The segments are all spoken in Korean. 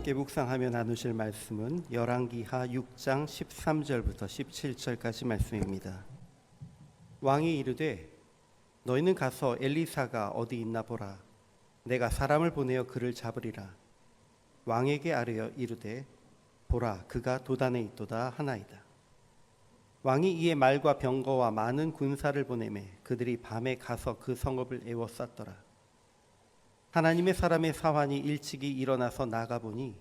함께 묵상하며 나누실 말씀은 열왕기하 6장 13절부터 17절까지 말씀입니다. 왕이 이르되 너희는 가서 엘리사가 어디 있나 보라. 내가 사람을 보내어 그를 잡으리라. 왕에게 아뢰어 이르되 보라, 그가 도단에 있도다 하나이다. 왕이 이에 말과 병거와 많은 군사를 보내매 그들이 밤에 가서 그 성읍을 에워쌌더라. 하나님의 사람의 사환이 일찍이 일어나서 나가보니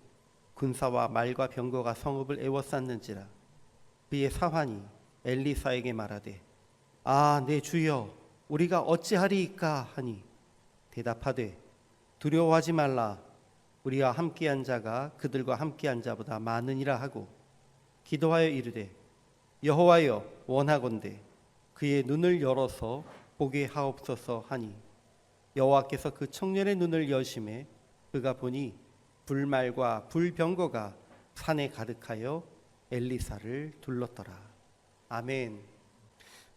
군사와 말과 병거가 성읍을 에워쌌는지라. 그의 사환이 엘리사에게 말하되 아, 내 주여, 우리가 어찌하리이까 하니 대답하되 두려워하지 말라. 우리와 함께한 자가 그들과 함께한 자보다 많으니라 하고 기도하여 이르되 여호와여, 원하건대 그의 눈을 열어서 보게 하옵소서 하니 여호와께서 그 청년의 눈을 여심해 그가 보니 불말과 불병거가 산에 가득하여 엘리사를 둘렀더라. 아멘.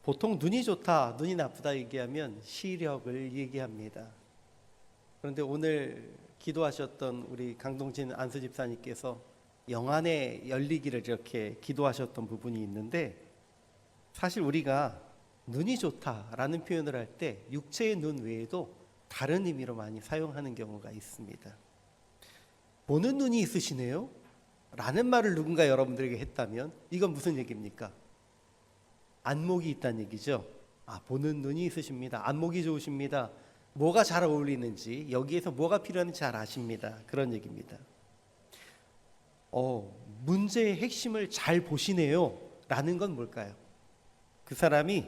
보통 눈이 좋다, 눈이 나쁘다 얘기하면 시력을 얘기합니다. 그런데 오늘 기도하셨던 우리 강동진 안수 집사님께서 영안에 열리기를 이렇게 기도하셨던 부분이 있는데, 사실 우리가 눈이 좋다라는 표현을 할 때 육체의 눈 외에도 다른 의미로 많이 사용하는 경우가 있습니다. 보는 눈이 있으시네요? 라는 말을 누군가 여러분들에게 했다면 이건 무슨 얘기입니까? 안목이 있다는 얘기죠. 아, 보는 눈이 있으십니다. 안목이 좋으십니다. 뭐가 잘 어울리는지, 여기에서 뭐가 필요한지 잘 아십니다. 그런 얘기입니다. 문제의 핵심을 잘 보시네요. 라는 건 뭘까요? 그 사람이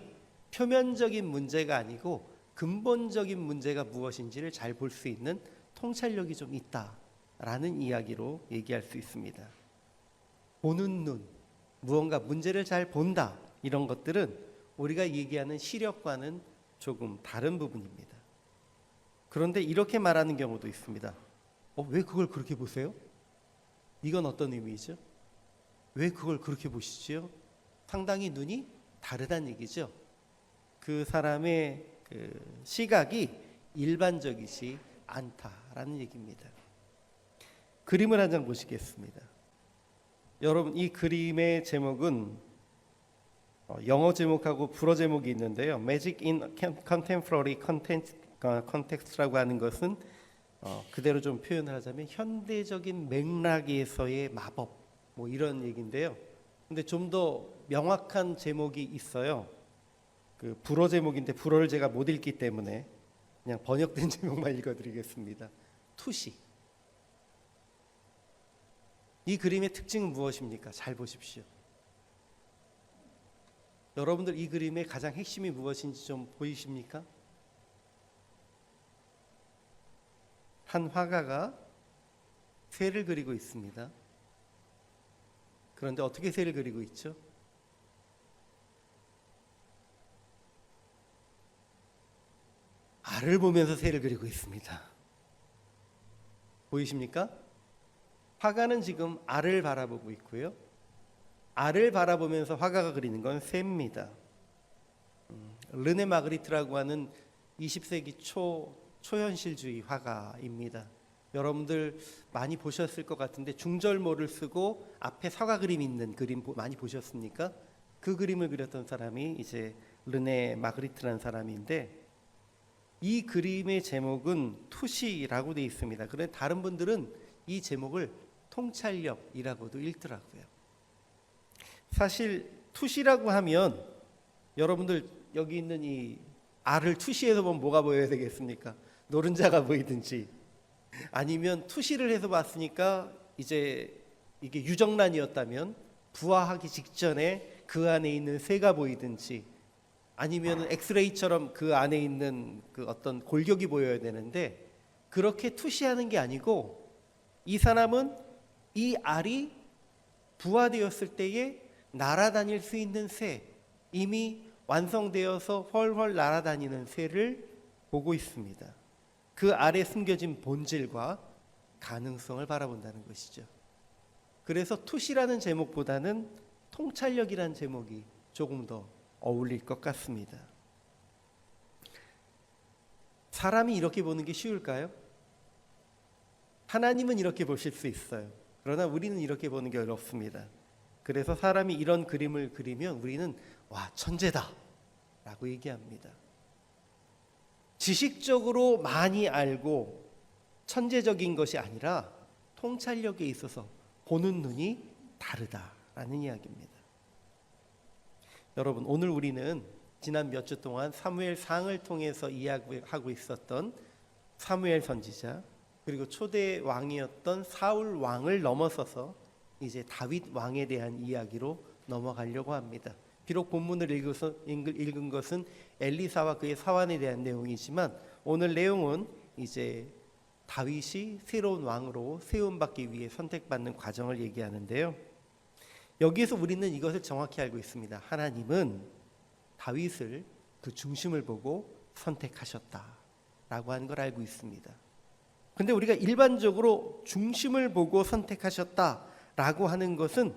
표면적인 문제가 아니고 근본적인 문제가 무엇인지를 잘 볼 수 있는 통찰력이 좀 있다라는 이야기로 얘기할 수 있습니다. 보는 눈, 무언가 문제를 잘 본다, 이런 것들은 우리가 얘기하는 시력과는 조금 다른 부분입니다. 그런데 이렇게 말하는 경우도 있습니다. 왜 그걸 그렇게 보세요? 이건 어떤 의미죠? 왜 그걸 그렇게 보시지요? 상당히 눈이 다르다는 얘기죠. 그 사람의 시각이 일반적이지 않다라는 얘기입니다. 그림을 한 장 보시겠습니다. 여러분, 이 그림의 제목은 영어 제목하고 불어 제목이 있는데요. Magic in Contemporary Context라고 하는 것은 그대로 좀 표현을 하자면 현대적인 맥락에서의 마법, 뭐 이런 얘기인데요. 근데 좀 더 명확한 제목이 있어요. 그 불어 제목인데 불어를 제가 못 읽기 때문에 그냥 번역된 제목만 읽어드리겠습니다. 투시. 이 그림의 특징은 무엇입니까? 잘 보십시오. 여러분들 이 그림의 가장 핵심이 무엇인지 좀 보이십니까? 한 화가가 새를 그리고 있습니다. 그런데 어떻게 새를 그리고 있죠? 알을 보면서 새를 그리고 있습니다. 보이십니까? 화가는 지금 알을 바라보고 있고요. 알을 바라보면서 화가가 그리는 건 새입니다. 르네 마그리트라고 하는 20세기 초현실주의 화가입니다. 여러분들 많이 보셨을 것 같은데 중절모를 쓰고 앞에 사과 그림 있는 그림 많이 보셨습니까? 그 그림을 그렸던 사람이 이제 르네 마그리트라는 사람인데, 이 그림의 제목은 투시라고 되어 있습니다. 그런데 다른 분들은 이 제목을 통찰력이라고도 읽더라고요. 사실 투시라고 하면 여러분들 여기 있는 이 알을 투시해서 보면 뭐가 보여야 되겠습니까? 노른자가 보이든지, 아니면 투시를 해서 봤으니까 이제 이게 유정란이었다면 부화하기 직전에 그 안에 있는 새가 보이든지, 아니면 엑스레이처럼 그 안에 있는 그 어떤 골격이 보여야 되는데, 그렇게 투시하는 게 아니고 이 사람은 이 알이 부화되었을 때에 날아다닐 수 있는 새, 이미 완성되어서 훨훨 날아다니는 새를 보고 있습니다. 그 알에 숨겨진 본질과 가능성을 바라본다는 것이죠. 그래서 투시라는 제목보다는 통찰력이라는 제목이 조금 더 어울릴 것 같습니다. 사람이 이렇게 보는 게 쉬울까요? 하나님은 이렇게 보실 수 있어요. 그러나 우리는 이렇게 보는 게 어렵습니다. 그래서 사람이 이런 그림을 그리면 우리는 와, 천재다 라고 얘기합니다. 지식적으로 많이 알고 천재적인 것이 아니라 통찰력에 있어서 보는 눈이 다르다라는 이야기입니다. 여러분, 오늘 우리는 지난 몇 주 동안 사무엘상을 통해서 이야기하고 있었던 사무엘 선지자, 그리고 초대 왕이었던 사울 왕을 넘어서서 이제 다윗 왕에 대한 이야기로 넘어가려고 합니다. 비록 본문을 읽은 것은 엘리사와 그의 사환에 대한 내용이지만 오늘 내용은 이제 다윗이 새로운 왕으로 세움받기 위해 선택받는 과정을 얘기하는데요. 여기에서 우리는 이것을 정확히 알고 있습니다. 하나님은 다윗을 그 중심을 보고 선택하셨다라고 하는 걸 알고 있습니다. 근데 우리가 일반적으로 중심을 보고 선택하셨다라고 하는 것은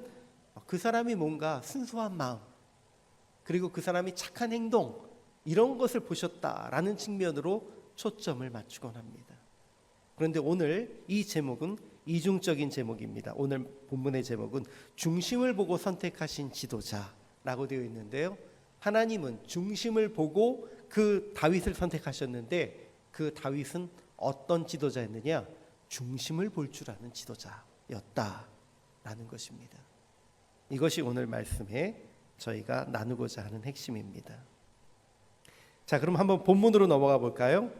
그 사람이 뭔가 순수한 마음, 그리고 그 사람이 착한 행동, 이런 것을 보셨다라는 측면으로 초점을 맞추곤 합니다. 그런데 오늘 이 제목은 이중적인 제목입니다. 오늘 본문의 제목은 중심을 보고 선택하신 지도자라고 되어 있는데요. 하나님은 중심을 보고 그 다윗을 선택하셨는데 그 다윗은 어떤 지도자였느냐? 중심을 볼 줄 아는 지도자였다라는 것입니다. 이것이 오늘 말씀에 저희가 나누고자 하는 핵심입니다. 자, 그럼 한번 본문으로 넘어가 볼까요?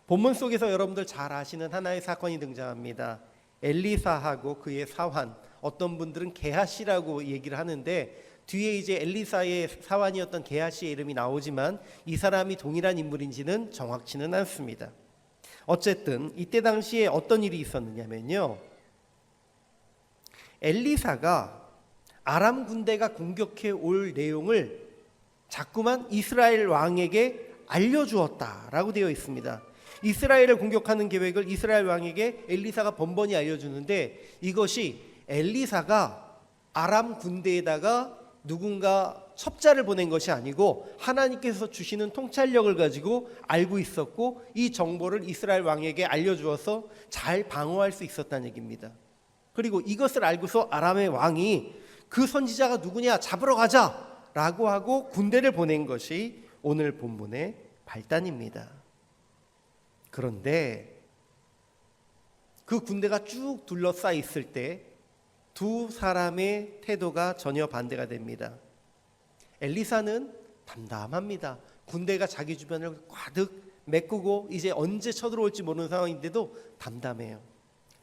본문 속에서 여러분들 잘 아시는 하나의 사건이 등장합니다. 엘리사하고 그의 사환, 어떤 분들은 게하시라고 얘기를 하는데 뒤에 이제 엘리사의 사환이었던 게하시의 이름이 나오지만 이 사람이 동일한 인물인지는 정확치는 않습니다. 어쨌든 이때 당시에 어떤 일이 있었느냐면요, 엘리사가 아람 군대가 공격해 올 내용을 자꾸만 이스라엘 왕에게 알려주었다라고 되어 있습니다. 이스라엘을 공격하는 계획을 이스라엘 왕에게 엘리사가 번번이 알려주는데 이것이 엘리사가 아람 군대에다가 누군가 첩자를 보낸 것이 아니고 하나님께서 주시는 통찰력을 가지고 알고 있었고 이 정보를 이스라엘 왕에게 알려주어서 잘 방어할 수 있었다는 얘기입니다. 그리고 이것을 알고서 아람의 왕이 그 선지자가 누구냐, 잡으러 가자 라고 하고 군대를 보낸 것이 오늘 본문의 발단입니다. 그런데 그 군대가 쭉 둘러싸여 있을 때 두 사람의 태도가 전혀 반대가 됩니다. 엘리사는 담담합니다. 군대가 자기 주변을 가득 메꾸고 이제 언제 쳐들어올지 모르는 상황인데도 담담해요.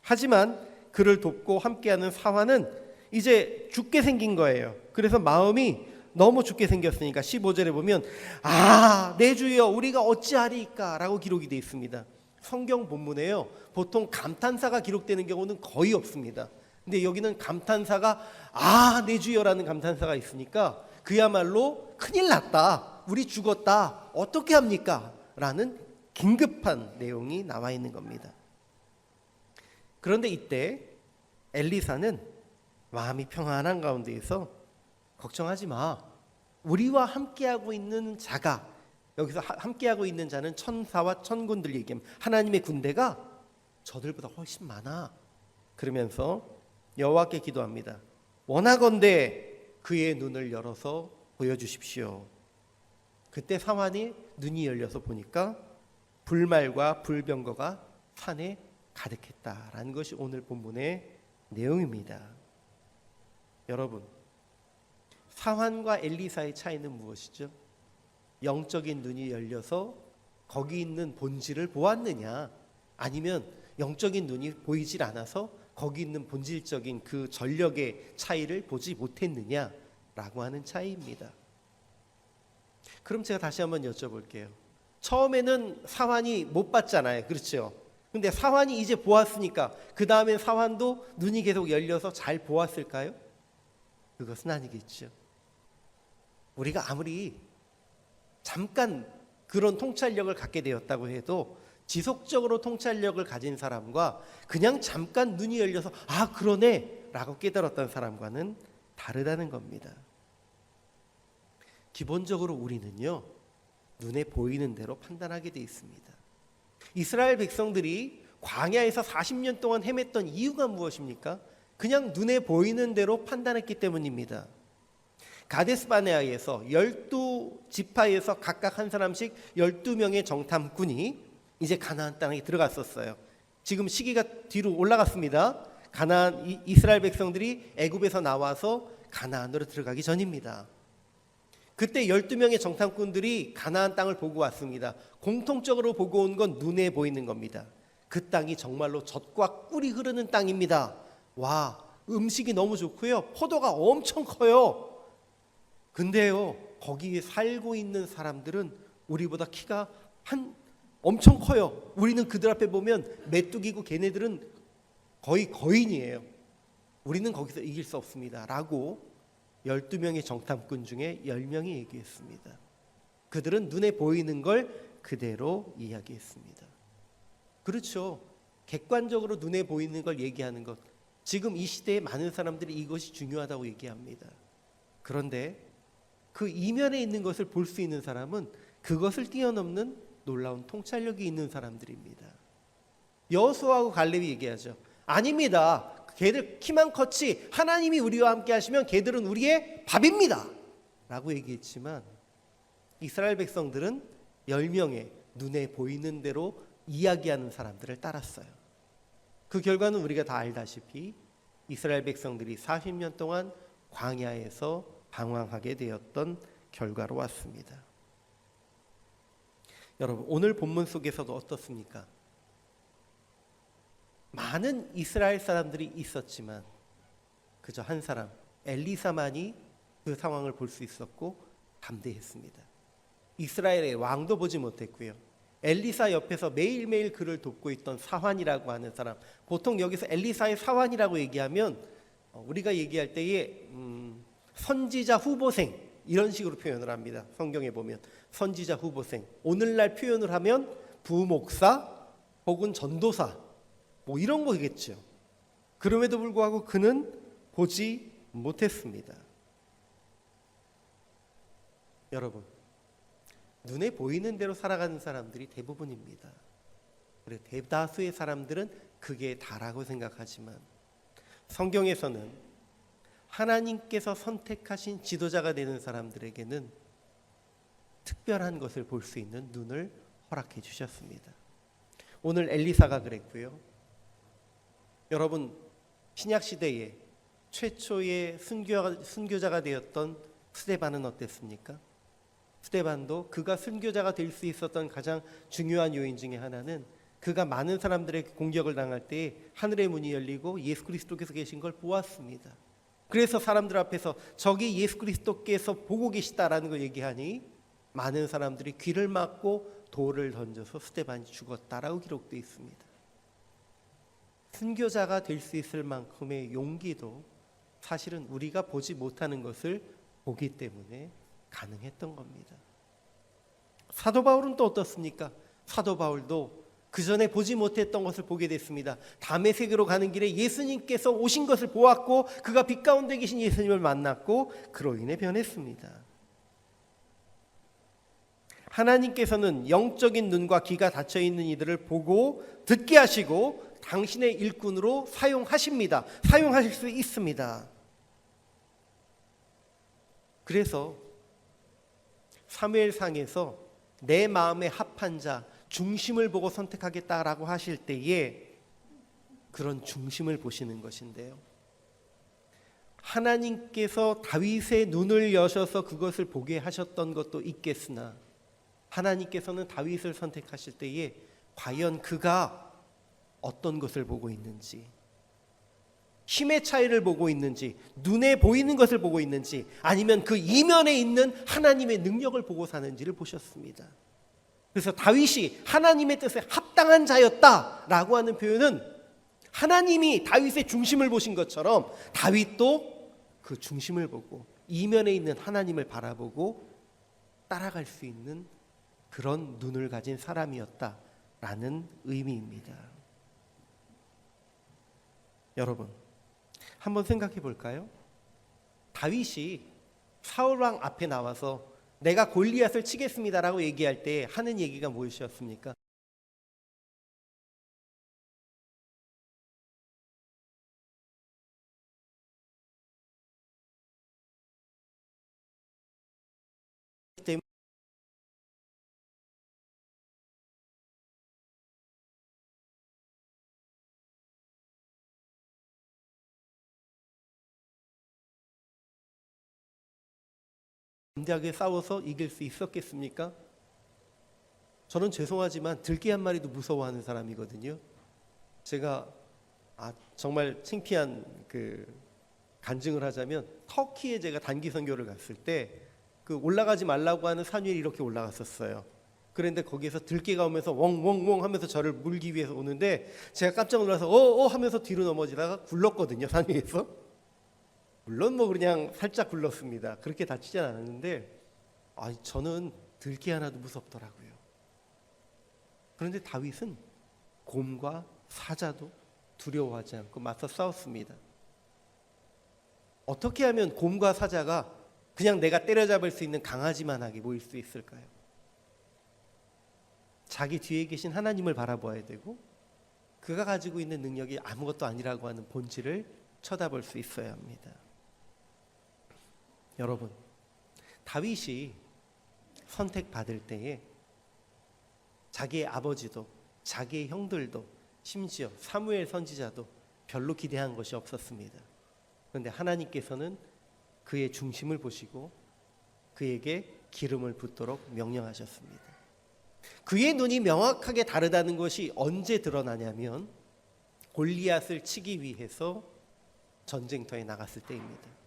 하지만 그를 돕고 함께하는 사환은 이제 죽게 생긴 거예요. 그래서 마음이 너무 죽게 생겼으니까 15절에 보면 내 주여 우리가 어찌하리이까 라고 기록이 되어 있습니다. 성경 본문에요, 보통 감탄사가 기록되는 경우는 거의 없습니다. 근데 여기는 감탄사가 내 주여라는 감탄사가 있으니까 그야말로 큰일 났다, 우리 죽었다, 어떻게 합니까? 라는 긴급한 내용이 나와 있는 겁니다. 그런데 이때 엘리사는 마음이 평안한 가운데에서 걱정하지 마, 우리와 함께하고 있는 자가, 여기서 함께하고 있는 자는 천사와 천군들 얘기합니다. 하나님의 군대가 저들보다 훨씬 많아. 그러면서 여호와께 기도합니다. 원하건대 그의 눈을 열어서 보여주십시오. 그때 사환이 눈이 열려서 보니까 불말과 불병거가 산에 가득했다라는 것이 오늘 본문의 내용입니다. 여러분, 사환과 엘리사의 차이는 무엇이죠? 영적인 눈이 열려서 거기 있는 본질을 보았느냐, 아니면 영적인 눈이 보이질 않아서 거기 있는 본질적인 그 전력의 차이를 보지 못했느냐라고 하는 차이입니다. 그럼 제가 다시 한번 여쭤볼게요. 처음에는 사환이 못 봤잖아요, 그렇죠? 근데 사환이 이제 보았으니까 그 다음엔 사환도 눈이 계속 열려서 잘 보았을까요? 그것은 아니겠죠. 우리가 아무리 잠깐 그런 통찰력을 갖게 되었다고 해도 지속적으로 통찰력을 가진 사람과 그냥 잠깐 눈이 열려서 그러네 라고 깨달았던 사람과는 다르다는 겁니다. 기본적으로 우리는요, 눈에 보이는 대로 판단하게 돼 있습니다. 이스라엘 백성들이 광야에서 40년 동안 헤맸던 이유가 무엇입니까? 그냥 눈에 보이는 대로 판단했기 때문입니다. 가데스 바네아에서 12지파에서 각각 한 사람씩 12명의 정탐꾼이 이제 가나안 땅에 들어갔었어요. 지금 시기가 뒤로 올라갔습니다. 가나안 이스라엘 백성들이 애굽에서 나와서 가나안으로 들어가기 전입니다. 그때 12명의 정탐꾼들이 가나안 땅을 보고 왔습니다. 공통적으로 보고 온 건 눈에 보이는 겁니다. 그 땅이 정말로 젖과 꿀이 흐르는 땅입니다. 와, 음식이 너무 좋고요. 포도가 엄청 커요. 근데요, 거기에 살고 있는 사람들은 우리보다 키가 엄청 커요. 우리는 그들 앞에 보면 메뚜기고 걔네들은 거의 거인이에요. 우리는 거기서 이길 수 없습니다. 라고 12명의 정탐꾼 중에 10명이 얘기했습니다. 그들은 눈에 보이는 걸 그대로 이야기했습니다. 그렇죠. 객관적으로 눈에 보이는 걸 얘기하는 것. 지금 이 시대에 많은 사람들이 이것이 중요하다고 얘기합니다. 그런데 그 이면에 있는 것을 볼 수 있는 사람은 그것을 뛰어넘는 놀라운 통찰력이 있는 사람들입니다. 여호수아하고 갈렙이 얘기하죠. 아닙니다. 걔들 키만 컸지 하나님이 우리와 함께 하시면 걔들은 우리의 밥입니다. 라고 얘기했지만 이스라엘 백성들은 10명의 눈에 보이는 대로 이야기하는 사람들을 따랐어요. 그 결과는 우리가 다 알다시피 이스라엘 백성들이 40년 동안 광야에서 방황하게 되었던 결과로 왔습니다. 여러분, 오늘 본문 속에서도 어떻습니까? 많은 이스라엘 사람들이 있었지만 그저 한 사람 엘리사만이 그 상황을 볼 수 있었고 담대했습니다. 이스라엘의 왕도 보지 못했고요. 엘리사 옆에서 매일매일 그를 돕고 있던 사환이라고 하는 사람, 보통 여기서 엘리사의 사환이라고 얘기하면 우리가 얘기할 때에 선지자 후보생 이런 식으로 표현을 합니다. 성경에 보면 선지자 후보생, 오늘날 표현을 하면 부목사 혹은 전도사 뭐 이런 거겠죠. 그럼에도 불구하고 그는 보지 못했습니다. 여러분, 눈에 보이는 대로 살아가는 사람들이 대부분입니다. 그래, 대다수의 사람들은 그게 다라고 생각하지만 성경에서는 하나님께서 선택하신 지도자가 되는 사람들에게는 특별한 것을 볼 수 있는 눈을 허락해 주셨습니다. 오늘 엘리사가 그랬고요. 여러분, 신약 시대에 최초의 순교자가 되었던 스데반은 어땠습니까? 스데반도 그가 순교자가 될 수 있었던 가장 중요한 요인 중에 하나는 그가 많은 사람들에게 공격을 당할 때 하늘의 문이 열리고 예수 그리스도께서 계신 걸 보았습니다. 그래서 사람들 앞에서 저기 예수 그리스도께서 보고 계시다라는 걸 얘기하니 많은 사람들이 귀를 막고 돌을 던져서 스데반이 죽었다라고 기록되어 있습니다. 순교자가 될 수 있을 만큼의 용기도 사실은 우리가 보지 못하는 것을 보기 때문에 가능했던 겁니다. 사도 바울은 또 어떻습니까? 사도 바울도 그 전에 보지 못했던 것을 보게 됐습니다. 다메섹으로 가는 길에 예수님께서 오신 것을 보았고 그가 빛 가운데 계신 예수님을 만났고 그로 인해 변했습니다. 하나님께서는 영적인 눈과 귀가 닫혀 있는 이들을 보고 듣게 하시고 당신의 일꾼으로 사용하십니다. 사용하실 수 있습니다. 그래서 사무엘상에서 내 마음에 합한 자 중심을 보고 선택하겠다라고 하실 때에 그런 중심을 보시는 것인데요. 하나님께서 다윗의 눈을 여셔서 그것을 보게 하셨던 것도 있겠으나 하나님께서는 다윗을 선택하실 때에 과연 그가 어떤 것을 보고 있는지, 힘의 차이를 보고 있는지, 눈에 보이는 것을 보고 있는지, 아니면 그 이면에 있는 하나님의 능력을 보고 사는지를 보셨습니다. 그래서 다윗이 하나님의 뜻에 합당한 자였다라고 하는 표현은 하나님이 다윗의 중심을 보신 것처럼 다윗도 그 중심을 보고 이면에 있는 하나님을 바라보고 따라갈 수 있는 그런 눈을 가진 사람이었다라는 의미입니다. 여러분, 한번 생각해 볼까요? 다윗이 사울왕 앞에 나와서 내가 골리앗을 치겠습니다라고 얘기할 때 하는 얘기가 무엇이었습니까? 담대하게 싸워서 이길 수 있었겠습니까? 저는 죄송하지만 들개 한 마리도 무서워하는 사람이거든요. 제가 정말 창피한 간증을 하자면, 터키에 제가 단기 선교를 갔을 때 올라가지 말라고 하는 산 위에 이렇게 올라갔었어요. 그런데 거기에서 들개가 오면서 웡웡웡 하면서 저를 물기 위해서 오는데, 제가 깜짝 놀라서 하면서 뒤로 넘어지다가 굴렀거든요, 산 위에서. 물론 그냥 살짝 굴렀습니다. 그렇게 다치진 않았는데 저는 들개 하나도 무섭더라고요. 그런데 다윗은 곰과 사자도 두려워하지 않고 맞서 싸웠습니다. 어떻게 하면 곰과 사자가 그냥 내가 때려잡을 수 있는 강아지만하게 보일 수 있을까요? 자기 뒤에 계신 하나님을 바라보아야 되고, 그가 가지고 있는 능력이 아무것도 아니라고 하는 본질을 쳐다볼 수 있어야 합니다. 여러분, 다윗이 선택받을 때에 자기의 아버지도, 자기의 형들도, 심지어 사무엘 선지자도 별로 기대한 것이 없었습니다. 그런데 하나님께서는 그의 중심을 보시고 그에게 기름을 붓도록 명령하셨습니다. 그의 눈이 명확하게 다르다는 것이 언제 드러나냐면, 골리앗을 치기 위해서 전쟁터에 나갔을 때입니다.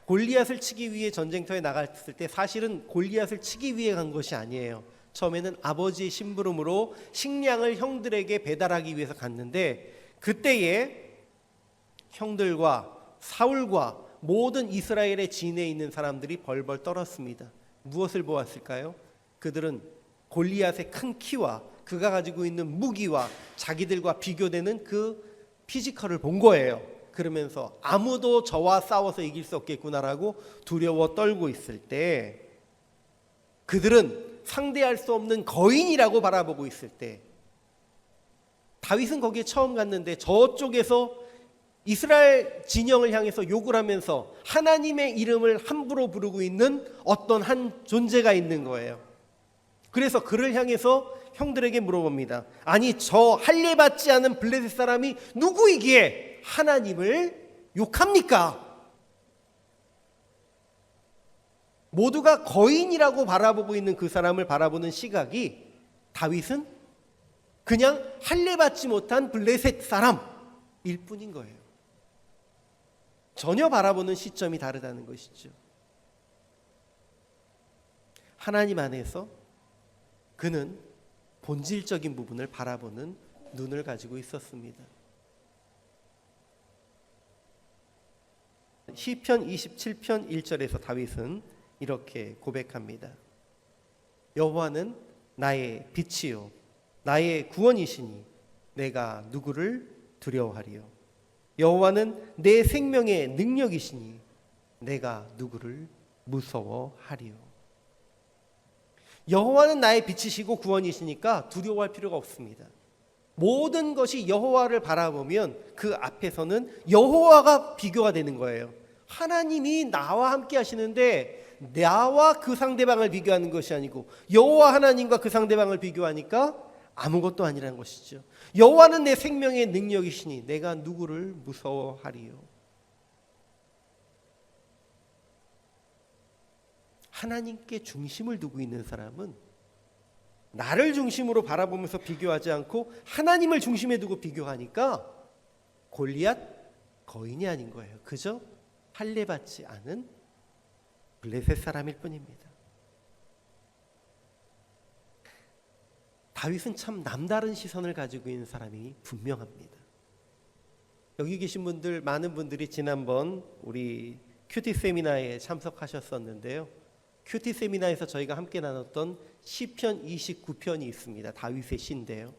골리앗을 치기 위해 전쟁터에 나갔을 때 사실은 골리앗을 치기 위해 간 것이 아니에요. 처음에는 아버지의 심부름으로 식량을 형들에게 배달하기 위해서 갔는데, 그때에 형들과 사울과 모든 이스라엘의 진에 있는 사람들이 벌벌 떨었습니다. 무엇을 보았을까요? 그들은 골리앗의 큰 키와 그가 가지고 있는 무기와 자기들과 비교되는 그 피지컬을 본 거예요. 그러면서 아무도 저와 싸워서 이길 수 없겠구나라고 두려워 떨고 있을 때, 그들은 상대할 수 없는 거인이라고 바라보고 있을 때, 다윗은 거기에 처음 갔는데 저쪽에서 이스라엘 진영을 향해서 욕을 하면서 하나님의 이름을 함부로 부르고 있는 어떤 한 존재가 있는 거예요. 그래서 그를 향해서 형들에게 물어봅니다. 아니, 저 할례 받지 않은 블레셋 사람이 누구이기에 하나님을 욕합니까? 모두가 거인이라고 바라보고 있는 그 사람을 바라보는 시각이, 다윗은 그냥 할례 받지 못한 블레셋 사람일 뿐인 거예요. 전혀 바라보는 시점이 다르다는 것이죠. 하나님 안에서 그는 본질적인 부분을 바라보는 눈을 가지고 있었습니다. 시편 27편 1절에서 다윗은 이렇게 고백합니다. 여호와는 나의 빛이요 나의 구원이시니 내가 누구를 두려워하리요. 여호와는 내 생명의 능력이시니 내가 누구를 무서워하리요. 여호와는 나의 빛이시고 구원이시니까 두려워할 필요가 없습니다. 모든 것이 여호와를 바라보면 그 앞에서는 여호와가 비교가 되는 거예요. 하나님이 나와 함께 하시는데 나와 그 상대방을 비교하는 것이 아니고 여호와 하나님과 그 상대방을 비교하니까 아무것도 아니라는 것이죠. 여호와는 내 생명의 능력이시니 내가 누구를 무서워하리요. 하나님께 중심을 두고 있는 사람은 나를 중심으로 바라보면서 비교하지 않고 하나님을 중심에 두고 비교하니까 골리앗 거인이 아닌 거예요. 그저 할례 받지 않은 블레셋 사람일 뿐입니다. 다윗은 참 남다른 시선을 가지고 있는 사람이 분명합니다. 여기 계신 분들, 많은 분들이 지난번 우리 큐티 세미나에 참석하셨었는데요. 큐티 세미나에서 저희가 함께 나눴던 시편 29편이 있습니다. 다윗의 시인데요.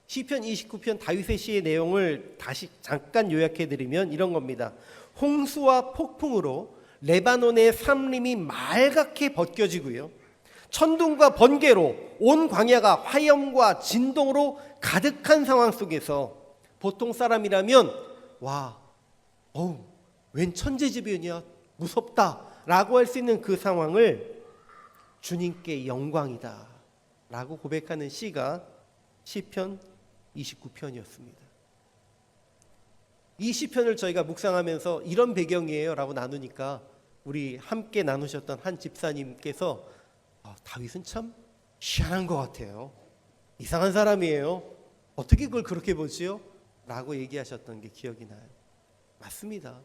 시편 29편 다윗의 시의 내용을 다시 잠깐 요약해드리면 이런 겁니다. 홍수와 폭풍으로 레바논의 삼림이 맑게 벗겨지고요. 천둥과 번개로 온 광야가 화염과 진동으로 가득한 상황 속에서 보통 사람이라면 웬 천재지변이야, 무섭다 라고 할 수 있는 그 상황을 주님께 영광이다 라고 고백하는 시가 시편 29편이었습니다. 이 시편을 저희가 묵상하면서 이런 배경이에요 라고 나누니까 우리 함께 나누셨던 한 집사님께서 다윗은 참 희한한 것 같아요. 이상한 사람이에요. 어떻게 그걸 그렇게 보지요? 라고 얘기하셨던 게 기억이 나요. 맞습니다.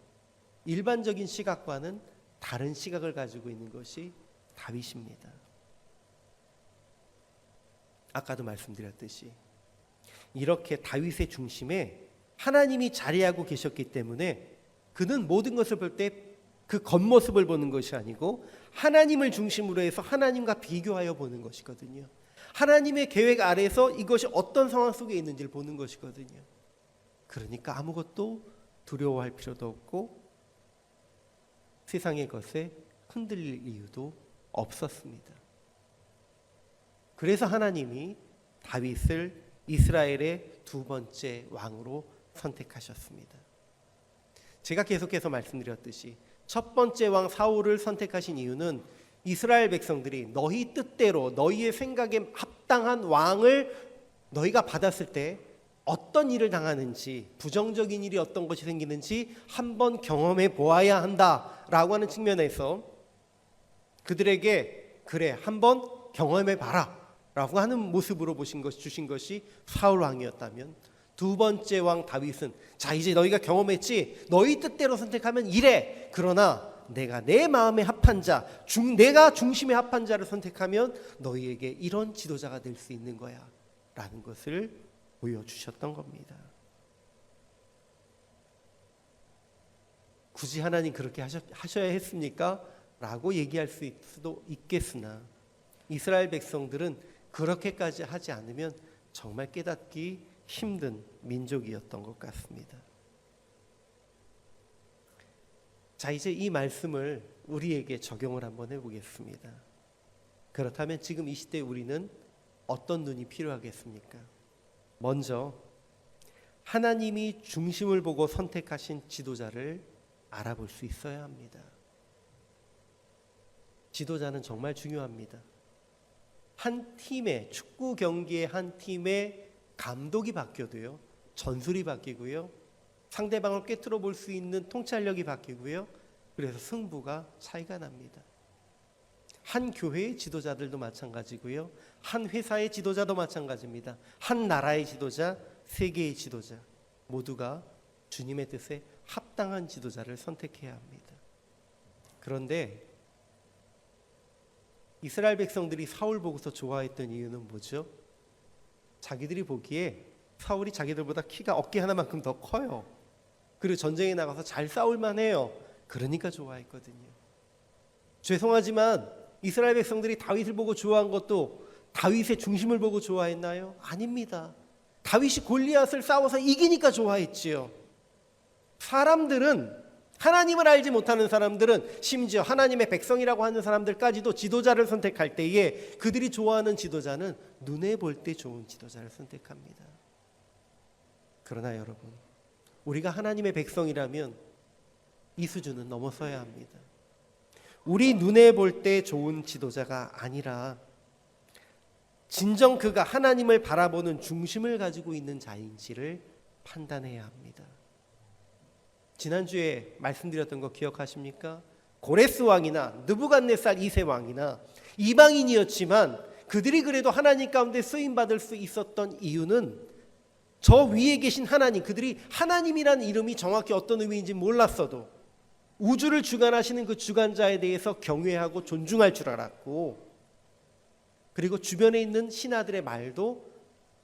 일반적인 시각과는 다른 시각을 가지고 있는 것이 다윗입니다. 아까도 말씀드렸듯이 이렇게 다윗의 중심에 하나님이 자리하고 계셨기 때문에 그는 모든 것을 볼 때 그 겉모습을 보는 것이 아니고 하나님을 중심으로 해서 하나님과 비교하여 보는 것이거든요. 하나님의 계획 아래에서 이것이 어떤 상황 속에 있는지를 보는 것이거든요. 그러니까 아무것도 두려워할 필요도 없고 세상의 것에 흔들릴 이유도 없었습니다. 그래서 하나님이 다윗을 이스라엘의 두 번째 왕으로 선택하셨습니다. 제가 계속해서 말씀드렸듯이 첫 번째 왕 사울을 선택하신 이유는 이스라엘 백성들이 너희 뜻대로 너희의 생각에 합당한 왕을 너희가 받았을 때 어떤 일을 당하는지, 부정적인 일이 어떤 것이 생기는지 한번 경험해 보아야 한다라고 하는 측면에서 그들에게 그래 한번 경험해 봐라 라고 하는 모습으로 주신 것이 사울 왕이었다면, 두 번째 왕 다윗은 자 이제 너희가 경험했지, 너희 뜻대로 선택하면 이래, 그러나 내가 내 마음에 합한 자, 내가 중심에 합한 자를 선택하면 너희에게 이런 지도자가 될 수 있는 거야 라는 것을 보여주셨던 겁니다. 굳이 하나님 그렇게 하셔야 했습니까? 라고 얘기할 수도 있겠으나 이스라엘 백성들은 그렇게까지 하지 않으면 정말 깨닫기 힘든 민족이었던 것 같습니다. 자, 이제 이 말씀을 우리에게 적용을 한번 해보겠습니다. 그렇다면 지금 이 시대 우리는 어떤 눈이 필요하겠습니까? 먼저 하나님이 중심을 보고 선택하신 지도자를 알아볼 수 있어야 합니다. 지도자는 정말 중요합니다. 한 팀의 축구 경기의 한 팀의 감독이 바뀌어도요, 전술이 바뀌고요, 상대방을 꿰뚫어 볼 수 있는 통찰력이 바뀌고요, 그래서 승부가 차이가 납니다. 한 교회의 지도자들도 마찬가지고요, 한 회사의 지도자도 마찬가지입니다. 한 나라의 지도자, 세계의 지도자 모두가 주님의 뜻에 합당한 지도자를 선택해야 합니다. 그런데 이스라엘 백성들이 사울 보고서 좋아했던 이유는 뭐죠? 자기들이 보기에 사울이 자기들보다 키가 어깨 하나만큼 더 커요. 그리고 전쟁에 나가서 잘 싸울만 해요. 그러니까 좋아했거든요. 죄송하지만 이스라엘 백성들이 다윗을 보고 좋아한 것도 다윗의 중심을 보고 좋아했나요? 아닙니다. 다윗이 골리앗을 싸워서 이기니까 좋아했지요. 사람들은, 하나님을 알지 못하는 사람들은, 심지어 하나님의 백성이라고 하는 사람들까지도 지도자를 선택할 때에 그들이 좋아하는 지도자는 눈에 볼 때 좋은 지도자를 선택합니다. 그러나 여러분, 우리가 하나님의 백성이라면 이 수준은 넘어서야 합니다. 우리 눈에 볼 때 좋은 지도자가 아니라 진정 그가 하나님을 바라보는 중심을 가지고 있는 자인지를 판단해야 합니다. 지난주에 말씀드렸던 거 기억하십니까? 고레스 왕이나 느부갓네살 2세 왕이나 이방인이었지만 그들이 그래도 하나님 가운데 쓰임받을 수 있었던 이유는 저 위에 계신 하나님, 그들이 하나님이라는 이름이 정확히 어떤 의미인지 몰랐어도 우주를 주관하시는 그 주관자에 대해서 경외하고 존중할 줄 알았고, 그리고 주변에 있는 신하들의 말도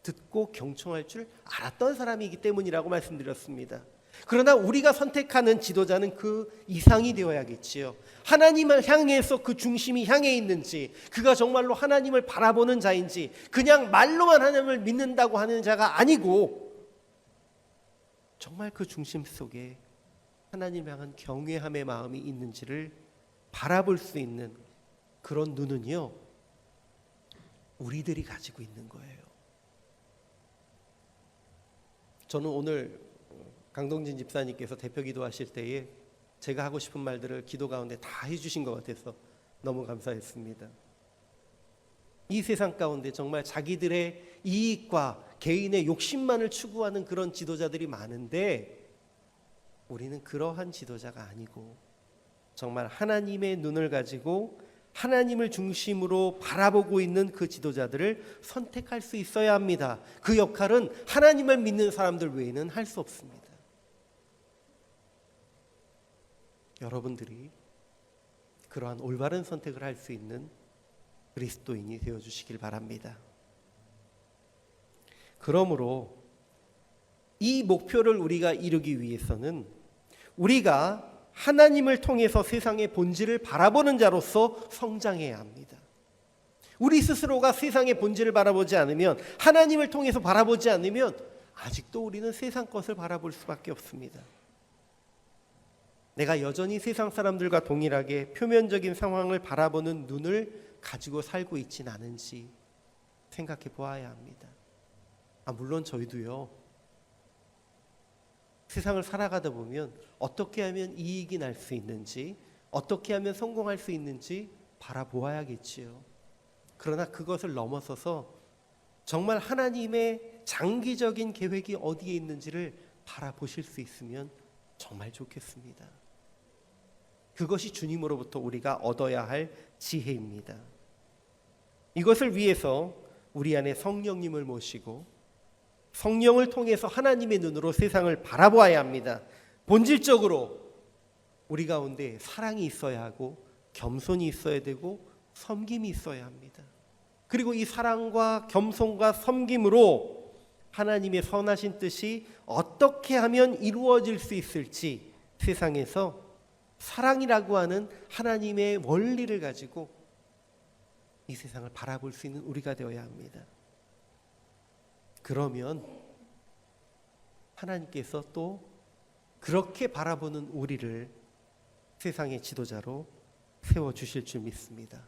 듣고 경청할 줄 알았던 사람이기 때문이라고 말씀드렸습니다. 그러나 우리가 선택하는 지도자는 그 이상이 되어야겠지요. 하나님을 향해서 그 중심이 향해 있는지, 그가 정말로 하나님을 바라보는 자인지, 그냥 말로만 하나님을 믿는다고 하는 자가 아니고 정말 그 중심 속에 하나님 향한 경외함의 마음이 있는지를 바라볼 수 있는 그런 눈은요, 우리들이 가지고 있는 거예요. 저는 오늘 강동진 집사님께서 대표 기도하실 때에 제가 하고 싶은 말들을 기도 가운데 다 해주신 것 같아서 너무 감사했습니다. 이 세상 가운데 정말 자기들의 이익과 개인의 욕심만을 추구하는 그런 지도자들이 많은데 우리는 그러한 지도자가 아니고 정말 하나님의 눈을 가지고 하나님을 중심으로 바라보고 있는 그 지도자들을 선택할 수 있어야 합니다. 그 역할은 하나님을 믿는 사람들 외에는 할 수 없습니다. 여러분들이 그러한 올바른 선택을 할 수 있는 그리스도인이 되어주시길 바랍니다. 그러므로 이 목표를 우리가 이루기 위해서는 우리가 하나님을 통해서 세상의 본질을 바라보는 자로서 성장해야 합니다. 우리 스스로가 세상의 본질을 바라보지 않으면, 하나님을 통해서 바라보지 않으면 아직도 우리는 세상 것을 바라볼 수밖에 없습니다. 내가 여전히 세상 사람들과 동일하게 표면적인 상황을 바라보는 눈을 가지고 살고 있진 않은지 생각해 보아야 합니다. 물론 저희도요, 세상을 살아가다 보면 어떻게 하면 이익이 날 수 있는지, 어떻게 하면 성공할 수 있는지 바라보아야겠지요. 그러나 그것을 넘어서서 정말 하나님의 장기적인 계획이 어디에 있는지를 바라보실 수 있으면 정말 좋겠습니다. 그것이 주님으로부터 우리가 얻어야 할 지혜입니다. 이것을 위해서 우리 안에 성령님을 모시고 성령을 통해서 하나님의 눈으로 세상을 바라보아야 합니다. 본질적으로 우리 가운데 사랑이 있어야 하고, 겸손이 있어야 되고, 섬김이 있어야 합니다. 그리고 이 사랑과 겸손과 섬김으로 하나님의 선하신 뜻이 어떻게 하면 이루어질 수 있을지 세상에서 사랑이라고 하는 하나님의 원리를 가지고 이 세상을 바라볼 수 있는 우리가 되어야 합니다. 그러면 하나님께서 또 그렇게 바라보는 우리를 세상의 지도자로 세워주실 줄 믿습니다.